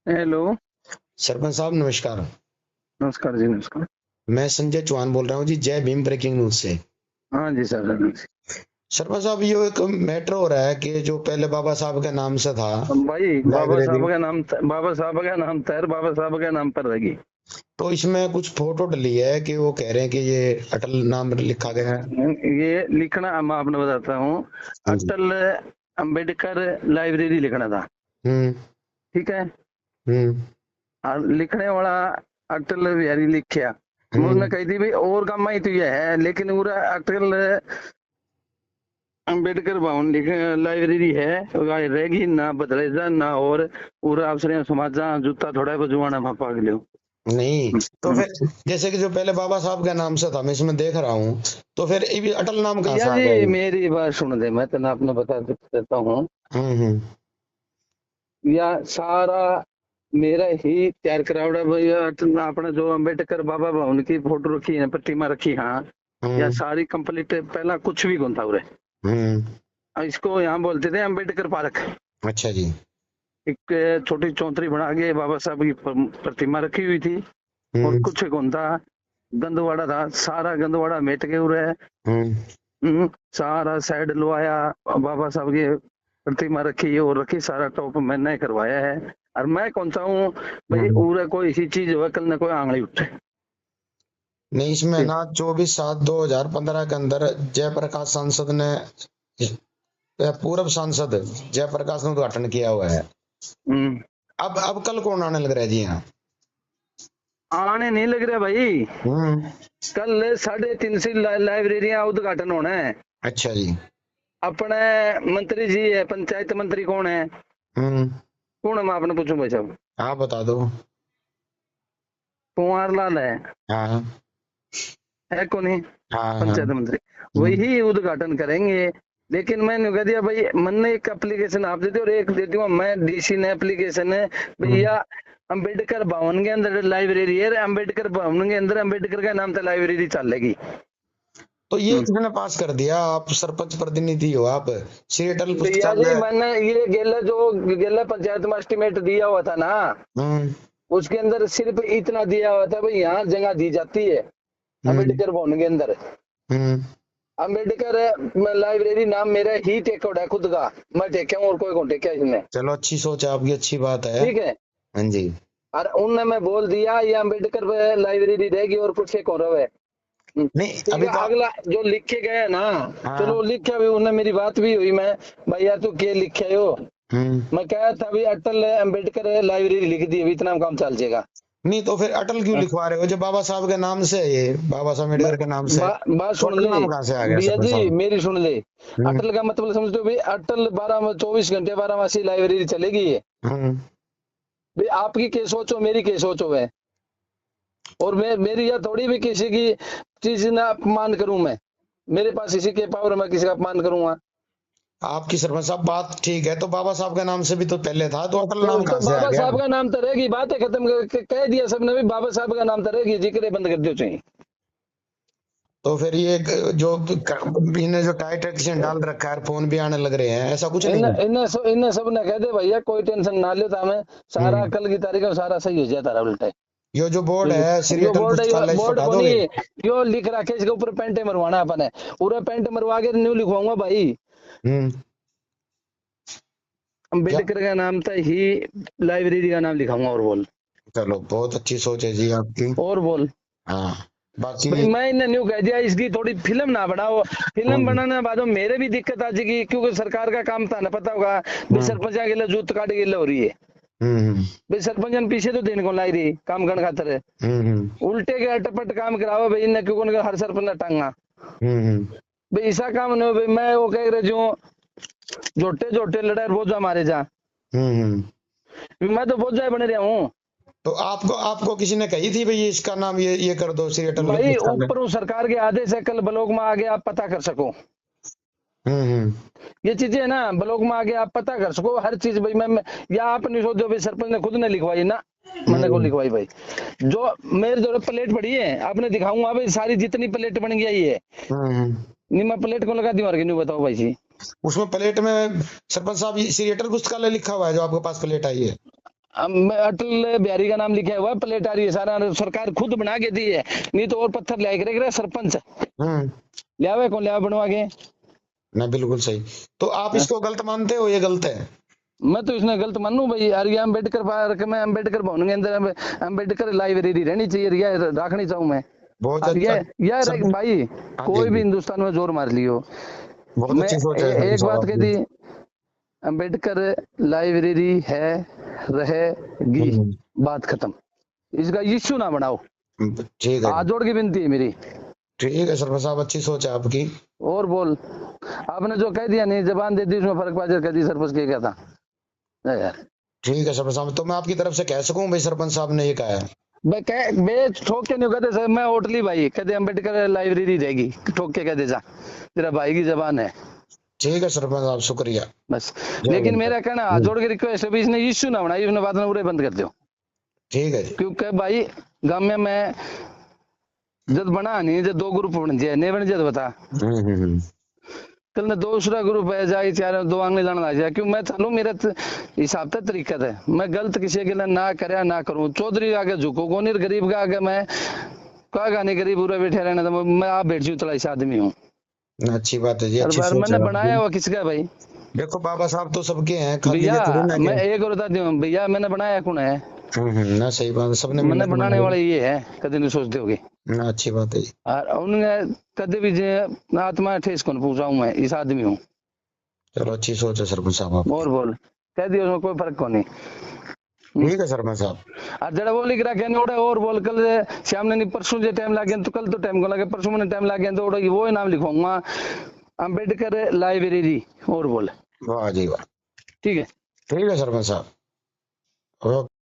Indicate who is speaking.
Speaker 1: Hello.
Speaker 2: Sarpanch साहब नमस्कार।
Speaker 1: नमस्कार जी, नमस्कार।
Speaker 2: मैं संजय चौहान बोल रहा हूँ जी, जय भीम ब्रेकिंग न्यूज से।
Speaker 1: हाँ जी सर, हाँ जी।
Speaker 2: सरपंच साहब, ये एक मैटर हो रहा है कि जो पहले बाबा साहब के नाम से था
Speaker 1: भाई,
Speaker 2: लाइब्रेरी,
Speaker 1: बाबा साहब का नाम तैर बाबा साहब के नाम पर रहेगी।
Speaker 2: तो इसमें कुछ फोटो डली है कि वो कह रहे हैं कि ये अटल नाम लिखा गया है।
Speaker 1: ये लिखना मैं आपने बताता हूँ।
Speaker 2: हाँ जी।
Speaker 1: अटल अंबेडकर लाइब्रेरी लिखना था।
Speaker 2: हम्म।
Speaker 1: ठीक है।
Speaker 2: हम्म।
Speaker 1: और लिखने वाला अटल बिहारी लिखिया। मैं उसने
Speaker 2: हम्म।
Speaker 1: कही थी भाई और काम ही तो ये है, लेकिन पूरा अटल अंबेडकर भवन लिख लाइब्रेरी है। रहेगी ना, बदले जा ना। और पूरा अफसर समाजा जूता थोड़ा को जुआना भापा के लियो।
Speaker 2: नहीं, तो फिर जैसे कि जो पहले बाबा साहब के नाम से था, मैं इसमें देख रहा हूँ, तो फिर ये भी अटल नाम कहाँ
Speaker 1: भैया
Speaker 2: से आ
Speaker 1: जी,
Speaker 2: गया ये?
Speaker 1: मेरी बात सुन दे, मैं तो आपने बता देता हूँ।
Speaker 2: हम्म।
Speaker 1: या सारा मेरा ही तैयार करावड़ा भैया। आपने जो अम्बेडकर बाबा भवन की फोटो रखी है, प्रतिमा रखी, हाँ। या
Speaker 2: हम्म।
Speaker 1: सारी कंप्लीट पहला कुछ भी कौन था उरे।
Speaker 2: हम्म।
Speaker 1: इसको यहाँ बोलते थे अम्बेडकर पार्क।
Speaker 2: अच्छा जी।
Speaker 1: एक छोटी चौधरी बना के बाबा साहब की प्रतिमा रखी हुई थी। और
Speaker 2: हम्म।
Speaker 1: कुछ कौन था। गंदवाड़ा था, सारा गंदवाड़ा मेट के उरे।
Speaker 2: हम्म।
Speaker 1: सारा साइड लुआया। बाबा साहब की प्रतिमा रखी और रखी, सारा टॉप मैंने करवाया है। और मैं कौन सा हूँ भाई,
Speaker 2: हम्म।
Speaker 1: उरे कोई ऐसी चीज हो कल न कोई आंगली उठे।
Speaker 2: नहीं, इसमें
Speaker 1: ठीक।
Speaker 2: ना 24/7/2015 के अंदर जयप्रकाश सांसद ने, पूर्व सांसद जयप्रकाश ने उद्घाटन किया हुआ है।
Speaker 1: हम्म।
Speaker 2: अब कल कौन आने लग रहा है जी यहाँ?
Speaker 1: आने नहीं लग रहा भाई।
Speaker 2: हम्म।
Speaker 1: कल 3:30 से लाइब्रेरियां उद्घाटन होना है।
Speaker 2: अच्छा जी।
Speaker 1: अपने मंत्री जी है, पंचायत मंत्री कौन है?
Speaker 2: हम्म।
Speaker 1: कौन है, मैं आपने पूछूं भाई साहब?
Speaker 2: आप बता दो।
Speaker 1: कुंवर लाल है।
Speaker 2: हाँ।
Speaker 1: है कौन ही?
Speaker 2: हाँ। हाँ।
Speaker 1: पंचायत मंत्री।
Speaker 2: हम्म।
Speaker 1: वही उद्घाटन करेंगे। लेकिन मैंने कह दिया भाई, मैंने एक एप्लीकेशन आप देते और एक देती हूँ मैं, डीसी ने एप्लीकेशन है।
Speaker 2: हम्म।
Speaker 1: भैया, अंबेडकर भवन के अंदर लाइब्रेरी है, अंबेडकर भवन के अंदर अंबेडकर का नाम से लाइब्रेरी चलेगी।
Speaker 2: तो ये
Speaker 1: हम्म।
Speaker 2: किसने पास कर दिया? आप सरपंच प्रतिनिधि हो, आप श्री अटल
Speaker 1: भैया जी,
Speaker 2: पुस्तकालय।
Speaker 1: मैंने ये गेला पंचायत में एस्टिमेट दिया हुआ था ना।
Speaker 2: हम्म।
Speaker 1: उसके अंदर सिर्फ इतना दिया हुआ था भाई, यहाँ जगह दी जाती है
Speaker 2: हम्म।
Speaker 1: अंबेडकर भवन के अंदर।
Speaker 2: हम्म।
Speaker 1: अंबेडकर लाइब्रेरी नाम मेरा ही टेक है खुद का। मैं टेक्या हूँ और कोई कौन टेक्या इसमें।
Speaker 2: चलो, अच्छी सोच है आपकी, अच्छी बात है।
Speaker 1: ठीक है।
Speaker 2: हाँ जी।
Speaker 1: और उनने मैं बोल दिया ये अंबेडकर लाइब्रेरी रहेगी और कुछ एक और है।
Speaker 2: नहीं,
Speaker 1: ठीक
Speaker 2: अभी
Speaker 1: है,
Speaker 2: तो।
Speaker 1: अगला जो लिख के गए ना। चलो
Speaker 2: हाँ।
Speaker 1: लिखा भी, उन्हें मेरी बात भी हुई। मैं भाई यार तू क्या लिखे हो?
Speaker 2: हम्म।
Speaker 1: मैं कहा था भाई अटल अंबेडकर लाइब्रेरी लिख दी, अभी इतना काम चल जाएगा।
Speaker 2: नहीं, तो फिर अटल क्यों लिखवा रहे हो? जो बाबा साहब के नाम से है, ये बाबा साहब
Speaker 1: मैं
Speaker 2: अम्बेडकर के नाम से है,
Speaker 1: बात
Speaker 2: तो
Speaker 1: सुन
Speaker 2: अटल
Speaker 1: ले।
Speaker 2: नाम कहाँ से आ गया
Speaker 1: भैया
Speaker 2: सरपंच
Speaker 1: जी
Speaker 2: साहब?
Speaker 1: मेरी सुन ले।
Speaker 2: हम्म।
Speaker 1: अटल का मतलब समझते हो भाई, अटल 24 घंटे 12 मासी लाइब्रेरी चलेगी ये।
Speaker 2: हम्म।
Speaker 1: भाई आपकी क्या सोचो, मेरी क्या सोचो है। और मैं मेरी यह थोड़ी भी किसी की चीज ना अपमान करूं मैं। मेरे पास इसी के पावर, मैं किसी का अपमान करूंगा?
Speaker 2: आपकी सरपंच साहब बात ठीक है, तो बाबा साहब के नाम से भी तो पहले था, तो अटल नाम
Speaker 1: तो
Speaker 2: कहाँ से आ
Speaker 1: बाबा
Speaker 2: गया?
Speaker 1: साहब का नाम तो रहेगी, बात है खत्म कह दिया सबने भी, बाबा साहब का नाम तो रहेगी, जिक्र बंद कर दो चाहिए।
Speaker 2: तो फिर ये जो इन्हें जो टाइट डाल रखा है, फोन भी आने लग रहे हैं, ऐसा कुछ
Speaker 1: इन
Speaker 2: नहीं है?
Speaker 1: इन सब ने कह दे भैया कोई टेंशन ना ले, हमें सारा
Speaker 2: हम्म।
Speaker 1: कल की तारीख में सारा सही हो जाए तारा उल्टा।
Speaker 2: ये जो बोर्ड है श्री
Speaker 1: यो
Speaker 2: अटल
Speaker 1: बोर्ड है, यो
Speaker 2: पुस्तकालय, इस पर
Speaker 1: बोर्ड
Speaker 2: हटा
Speaker 1: को
Speaker 2: दोगे?
Speaker 1: नहीं। यो लिख रखे इसके ऊपर पेंटे मरवाना अपन है। पूरा पेंट मरवा के न्यू लिखवाऊंगा भाई।
Speaker 2: हम्म। क्या?
Speaker 1: अम्बेडकर का नाम था ही, लाइब्रेरी का नाम लिखाऊंगा। और बोल।
Speaker 2: चलो, बहुत अच्छी सोच है जी आपकी।
Speaker 1: और बोल।
Speaker 2: हाँ।
Speaker 1: भाई
Speaker 2: बाकी।
Speaker 1: मैं इन्हें न्यू कह दिया, इसकी थोड़ी फिल्म ना बनाओ। फिल्म
Speaker 2: हम्म।
Speaker 1: बनाने के बाद में मेरे भी दिक्कत आ जाएगी, क्योंकि सरकार का काम था ना, पता होगा भाई
Speaker 2: हम्म।
Speaker 1: सरपंच के लिए जूत काट के लिए हो रही है।
Speaker 2: हम्म।
Speaker 1: भाई सरपंच ने पीछे तो दिन को लाई रही काम करने खातर है।
Speaker 2: हम्म।
Speaker 1: उल्टे के अटपट काम कराओ भाई इन्हें, क्योंकि हर सरपंच ने टांगा।
Speaker 2: हम्म।
Speaker 1: भाई ऐसा काम नहीं हो भाई, मैं वो कह रहे जो झोटे झोटे लड़ाई रोजा मारे जा।
Speaker 2: हम्म।
Speaker 1: मैं तो बहुत जाए बने रहा हूँ।
Speaker 2: तो आपको आपको किसी ने कही थी भाई इसका नाम ये कर दो, श्री अटल
Speaker 1: भाई
Speaker 2: पुस्तकालय?
Speaker 1: ऊपर सरकार के आदेश है, कल ब्लॉक में आगे आप पता कर सको।
Speaker 2: हम्म।
Speaker 1: ये चीजें है ना, ब्लॉक में आगे आप पता कर सको हर चीज भाई। या आप नहीं सोचो भाई सरपंच ने खुद ने लिखवाई ना। मैंने को
Speaker 2: हम्म।
Speaker 1: लिखवाई भाई। जो मेरे जो प्लेट पड़ी है आपने दिखाऊंगा भाई, सारी जितनी प्लेट बन गई है।
Speaker 2: हम्म।
Speaker 1: नहीं मैं प्लेट को लगा दी मार के, नहीं बताओ भाई जी।
Speaker 2: उसमें प्लेट में सरपंच साहब ये श्री अटल पुस्तकालय लिखा हुआ है, जो आपके पास प्लेट आई है?
Speaker 1: अटल बिहारी का नाम लिखा हुआ है, प्लेट आ रही है, सारा सरकार खुद बना के दी है, नहीं तो और पत्थर लिया करेगा सरपंच लियावे कौन लियावे बनवा के।
Speaker 2: नहीं बिल्कुल सही। तो आप इसको गलत मानते हो, ये गलत है?
Speaker 1: मैं तो इसने गलत मानू भाई यार, ये अम्बेडकर पार्क में अम्बेडकर भवन के अंदर अम्बेडकर लाइब्रेरी रहनी चाहिए, या रखनी चाहूँ मैं।
Speaker 2: बहुत
Speaker 1: अब
Speaker 2: अच्छा
Speaker 1: यार
Speaker 2: सब।
Speaker 1: भाई
Speaker 2: हाँ
Speaker 1: कोई
Speaker 2: जी,
Speaker 1: भी हिंदुस्तान में जोर मार लियो,
Speaker 2: बहुत
Speaker 1: मैं
Speaker 2: अच्छी सोच है सरपंच
Speaker 1: एक
Speaker 2: साहब
Speaker 1: बात कह दी,
Speaker 2: आपकी।
Speaker 1: अम्बेडकर लाइब्रेरी है, रहेगी, बात खत्म। इसका इश्यू ना बनाओ,
Speaker 2: ठीक है
Speaker 1: हाथ जोड़ की विनती है मेरी।
Speaker 2: ठीक है सरपंच साहब, अच्छी सोच है आपकी।
Speaker 1: और बोल, आपने जो कह दिया नहीं जबान दे दी, उसमें फर्क बाजार कर दी, सरपंच के क्या था यार।
Speaker 2: ठीक है सरपंच साहब, तो मैं आपकी तरफ से कह सकूं भाई सरपंच साहब ने ये कहा है?
Speaker 1: मैं ठोक के नहीं कहते सर, मैं होटली भाई कहते अम्बेडकर लाइब्रेरी रहेगी, ठोक के कह दे जा, तेरा भाई की जबान है
Speaker 2: ठीक है सरपंच साहब, शुक्रिया।
Speaker 1: बस।
Speaker 2: जय
Speaker 1: लेकिन
Speaker 2: हिंद।
Speaker 1: मेरा कहना हाथ जोड़ के रिक्वेस्ट है भी, इसने इश्यू ना बनाई, उसने बात पूरे बंद कर दो,
Speaker 2: ठीक है जी।
Speaker 1: क्योंकि भाई गांव में मैं जब बना नहीं, जब 2 ग्रुप बन जाए नहीं बन जाए तो बता,
Speaker 2: हम्म।
Speaker 1: कल ने दूसरा ग्रुप है जाए चार 2 आंगले जाना आ जाए, क्यों मैं चलू मेरे हिसाब से तरीका है, मैं गलत किसी के लिए ना करे ना करूं, चौधरी के आगे झुको को नहीं, गरीब के आगे मैं कहा नहीं, गरीब पूरा बैठे रहना, तो मैं आप बैठ जू तला इस आदमी हूँ।
Speaker 2: अच्छी बात है जी,
Speaker 1: हर
Speaker 2: अच्छी
Speaker 1: बार
Speaker 2: सोच
Speaker 1: मैंने
Speaker 2: है
Speaker 1: बनाया
Speaker 2: आपकी।
Speaker 1: हुआ किसका भाई,
Speaker 2: देखो बाबा साहब तो सबके हैं, खाली
Speaker 1: भैया
Speaker 2: ये थोड़ी ना
Speaker 1: मैं
Speaker 2: के।
Speaker 1: एक और बता दूं भैया, मैंने बनाया कौन है,
Speaker 2: ना सही बात है, सबने
Speaker 1: मैंने
Speaker 2: मिलकर
Speaker 1: बनाने
Speaker 2: बनाई।
Speaker 1: वाले ये है, कभी नहीं सोचते होगे।
Speaker 2: ना अच्छी बात है जी।
Speaker 1: और उन्होंने कभी भी आत्मा ठेस कौन पूछा हूँ, मैं इस आदमी हूँ।
Speaker 2: चलो अच्छी सोच है सरपंच साहब आपकी।
Speaker 1: और बोल, कह दिया उसमें कोई फर्क कौन नहीं।
Speaker 2: ठीक है सरपंच साहब।
Speaker 1: और जरा वो लिख रहा है ओडे, और बोल कल शाम ने नहीं परसों जो टाइम लगे तो कल तो टाइम को लगे, परसों मैंने टाइम लगे तो ओडे वो नाम लिखवाऊंगा, अम्बेडकर लाइब्रेरी। और बोल,
Speaker 2: वाह जी वाह।
Speaker 1: ठीक है।
Speaker 2: ठीक है सरपंच साहब। ओके।